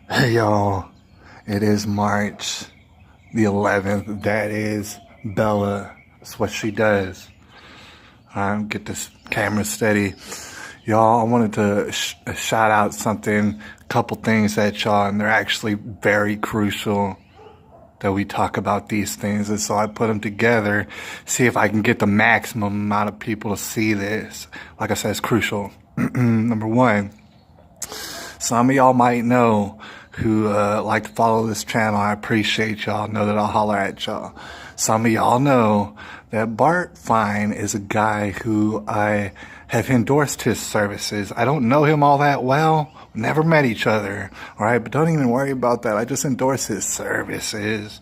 Hey y'all, it is March the 11th. That is Bella. That's what she does. Get this camera steady. Y'all, I wanted to shout out something, a couple things at y'all, and they're actually very crucial that we talk about these things. And so I put them together, see if I can get the maximum amount of people to see this. Like I said, it's crucial. Number one, some of y'all might know who like to follow this channel. I appreciate y'all. Know that I'll holler at y'all. Some of y'all know that Bart Fine is a guy who I have endorsed his services. I don't know him all that well. Never met each other. All right, but don't even worry about that. I just endorse his services.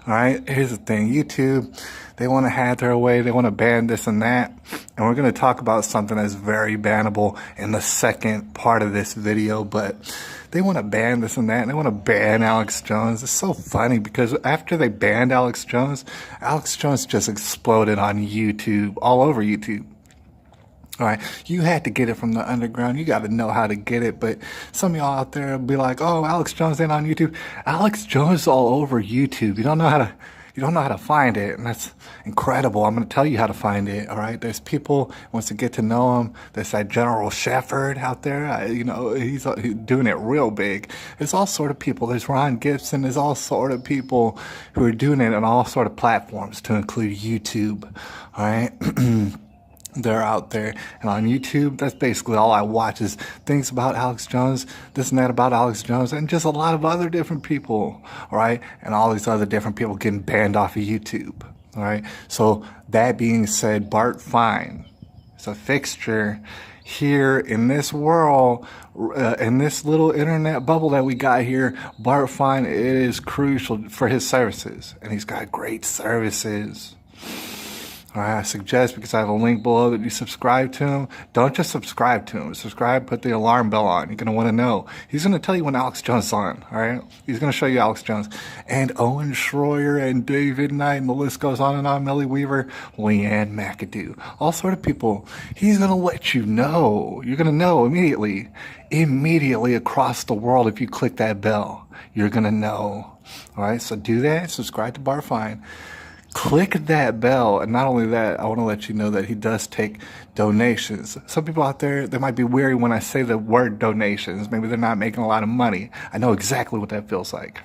All right, here's the thing. YouTube, they want to have their way. They want to ban this and that. And we're going to talk about something that's very bannable in the second part of this video. But they want to ban this and that. And they want to ban Alex Jones. It's so funny because after they banned Alex Jones just exploded on YouTube, all over YouTube. All right, you had to get it from the underground. You got to know how to get it. But some of y'all out there will be like, "Oh, Alex Jones ain't on YouTube." Alex Jones is all over YouTube. You don't know how to find it, and that's incredible. I'm going to tell you how to find it. All right, there's people wants to get to know him. There's that General Shefford out there. He's doing it real big. There's all sort of people. There's Ron Gibson. There's all sort of people who are doing it on all sort of platforms, to include YouTube. All right. They're out there, and on YouTube, that's basically all I watch is things about Alex Jones, this and that about Alex Jones, and just a lot of other different people, all right? And all these other different people getting banned off of YouTube, all right? So that being said, Bart Fine is a fixture here in this world, in this little internet bubble that we got here. Bart Fine is crucial for his services, and he's got great services. All right, I suggest, because I have a link below, that you subscribe to him. Don't just subscribe to him. Subscribe, put the alarm bell on. You're going to want to know. He's going to tell you when Alex Jones is on, all right? He's going to show you Alex Jones. And Owen Schroyer and David Knight, and the list goes on and on. Millie Weaver, Leanne McAdoo, all sort of people. He's going to let you know. You're going to know immediately across the world. If you click that bell, you're going to know. All right, so do that. Subscribe to Bart Fine. Click that bell, and not only that, I want to let you know that he does take donations. Some people out there, they might be weary when I say the word donations. Maybe they're not making a lot of money. I know exactly what that feels like.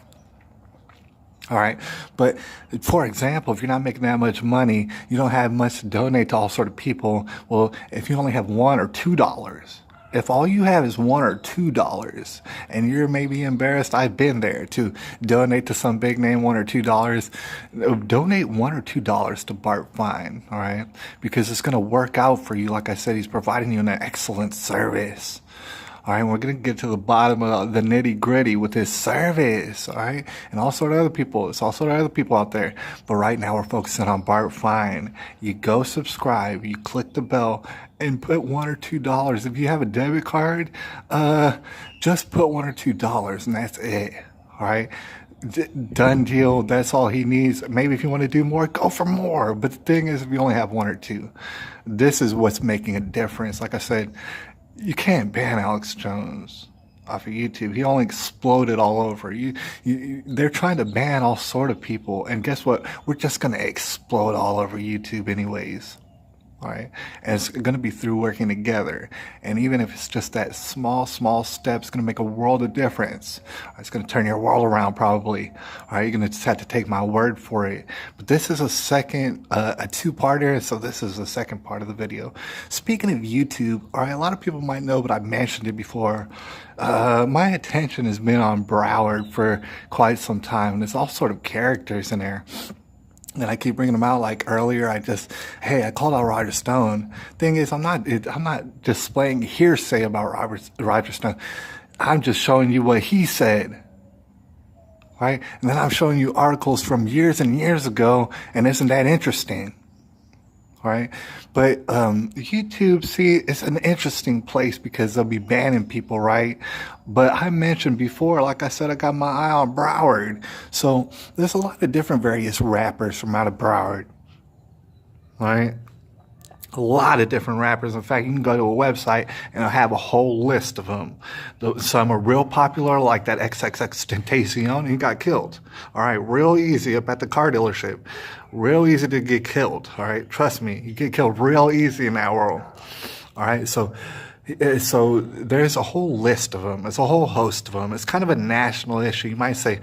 All right, but for example, if you're not making that much money, you don't have much to donate to all sort of people. Well, if you only have $1 or $2, if all you have is $1 or $2 and you're maybe embarrassed, I've been there, to donate to some big name, $1 or $2, donate $1 or $2 to Bart Fine, all right? Because it's going to work out for you. Like I said, he's providing you an excellent service. All right, we're going to get to the bottom of the nitty gritty with his service, all right? And all sort of other people. It's all sort of other people out there. But right now we're focusing on Bart Fine. You go subscribe, you click the bell, and put $1 or $2. If you have a debit card, just put $1 or $2, and that's it, all right? Done deal. That's all he needs. Maybe if you want to do more, go for more. But the thing is, if you only have $1 or $2, this is what's making a difference. Like I said, you can't ban Alex Jones off of YouTube. He only exploded all over. They're trying to ban all sort of people, and guess what? We're just going to explode all over YouTube anyways. All right, and it's going to be through working together. And even if it's just that small step, it's going to make a world of difference. It's going to turn your world around, probably. All right, you're going to just have to take my word for it. But this is a two-parter, so this is the second part of the video. Speaking of YouTube, all right, a lot of people might know, but I mentioned it before. My attention has been on Broward for quite some time. There's all sort of characters in there. And I keep bringing them out. Like earlier, I called out Roger Stone. Thing is, I'm not displaying hearsay about Roger Stone. I'm just showing you what he said, right? And then I'm showing you articles from years and years ago, and isn't that interesting? Right? But YouTube, see, it's an interesting place because they'll be banning people, right? But I mentioned before, like I said, I got my eye on Broward. So there's a lot of different various rappers from out of Broward, right? A lot of different rappers. In fact, you can go to a website and it'll have a whole list of them. Some are real popular, like that XxXxTentacion. He got killed. All right, real easy up at the car dealership. Real easy to get killed. All right, trust me, you get killed real easy in that world. All right, so there's a whole list of them. It's a whole host of them. It's kind of a national issue. You might say,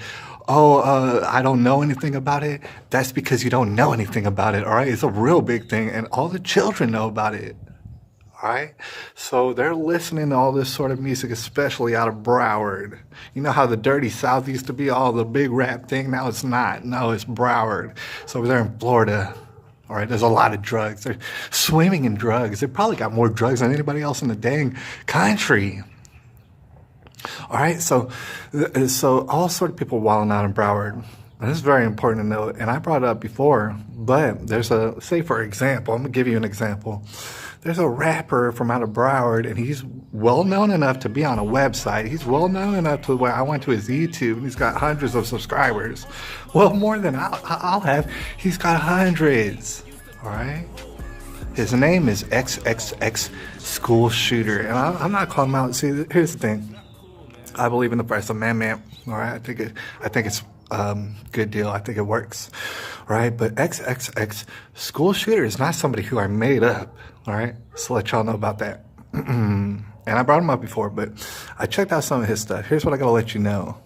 oh, I don't know anything about it. That's because you don't know anything about it, all right? It's a real big thing, and all the children know about it, all right? So they're listening to all this sort of music, especially out of Broward. You know how the dirty South used to be all the big rap thing? Now it's not. No, it's Broward. It's over there in Florida. All right, there's a lot of drugs. They're swimming in drugs. They probably got more drugs than anybody else in the dang country. All right, so all sort of people wilding out in Broward. And this is very important to note, and I brought it up before, but there's say for example, I'm gonna give you an example. There's a rapper from out of Broward, and he's well known enough to be on a website. He's well known enough to where I went to his YouTube, and he's got hundreds of subscribers. Well, more than I'll have. He's got hundreds. All right. His name is XxXxSchoolShooter, and I'm not calling him out. See, here's the thing. I believe in the price of man. All right, I think it's good deal. I think it works. All right, but XxXxSchoolShooter is not somebody who I made up. All right, so let y'all know about that. And I brought him up before, but I checked out some of his stuff. Here's what I gotta let you know.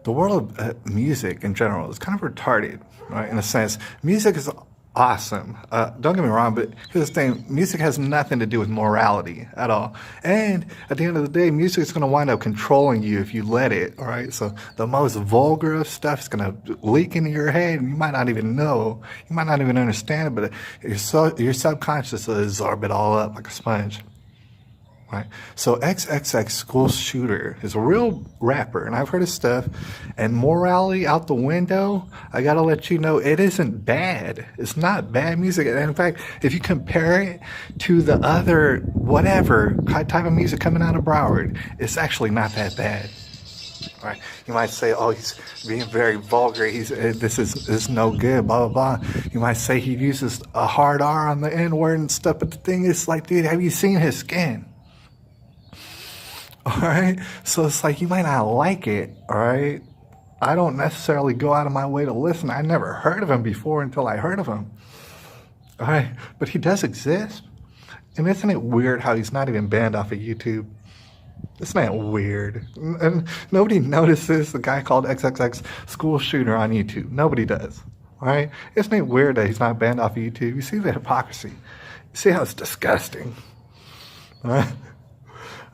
The world of music in general is kind of retarded, right? In a sense, music is awesome. Don't get me wrong, but here's the thing. Music has nothing to do with morality at all. And at the end of the day, music is going to wind up controlling you if you let it, all right? So the most vulgar of stuff is going to leak into your head, and you might not even know. You might not even understand it, but your subconscious will absorb it all up like a sponge. Right. So XxXxSchoolShooter is a real rapper, and I've heard his stuff. And morality out the window, I gotta let you know, it isn't bad. It's not bad music. And in fact, if you compare it to the other whatever type of music coming out of Broward, it's actually not that bad. Right? You might say, oh, he's being very vulgar. This is no good, blah, blah, blah. You might say he uses a hard R on the N-word and stuff. But the thing is, like, dude, have you seen his skin? All right, so it's like you might not like it, all right? I don't necessarily go out of my way to listen. I never heard of him before until I heard of him, all right? But he does exist, and isn't it weird how he's not even banned off of YouTube? Isn't that weird? And nobody notices the guy called XxXxSchoolShooter on YouTube. Nobody does, all right? Isn't it weird that he's not banned off of YouTube? You see the hypocrisy. You see how it's disgusting, all right?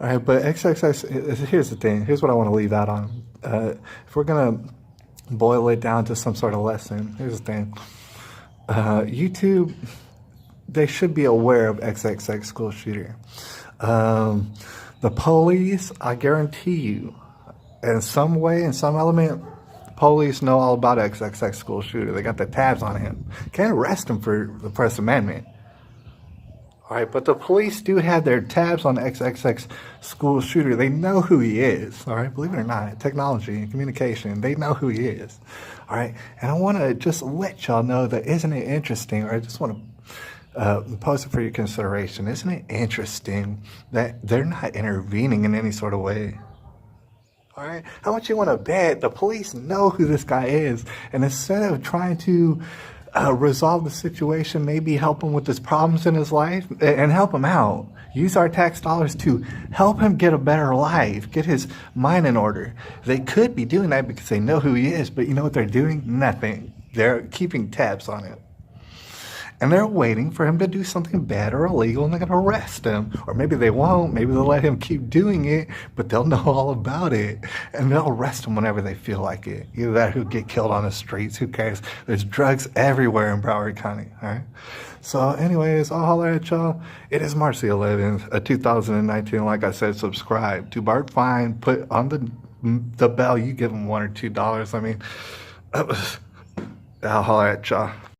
All right, but XxX, here's the thing. Here's what I want to leave out on. If we're going to boil it down to some sort of lesson, here's the thing. YouTube, they should be aware of XxXxSchoolShooter. The police, I guarantee you, in some way, in some element, police know all about XxXxSchoolShooter. They got the tabs on him. Can't arrest him for the First Amendment. All right, but the police do have their tabs on XxXxSchoolShooter. They know who he is, all right? Believe it or not, technology and communication, they know who he is, all right? And I want to just let y'all know that isn't it interesting, or I just want to post it for your consideration. Isn't it interesting that they're not intervening in any sort of way? All right, how much you want to bet the police know who this guy is, and instead of trying to resolve the situation, maybe help him with his problems in his life and help him out. Use our tax dollars to help him get a better life, get his mind in order. They could be doing that because they know who he is, but you know what they're doing? Nothing. They're keeping tabs on it. And they're waiting for him to do something bad or illegal, and they're going to arrest him. Or maybe they won't. Maybe they'll let him keep doing it, but they'll know all about it. And they'll arrest him whenever they feel like it. Either that or he'll get killed on the streets. Who cares? There's drugs everywhere in Broward County. All right? So anyways, I'll holler at y'all. It is March the 11th, 2019. Like I said, subscribe to Bart Fine. Put on the bell. You give him $1 or $2. I mean, I'll holler at y'all.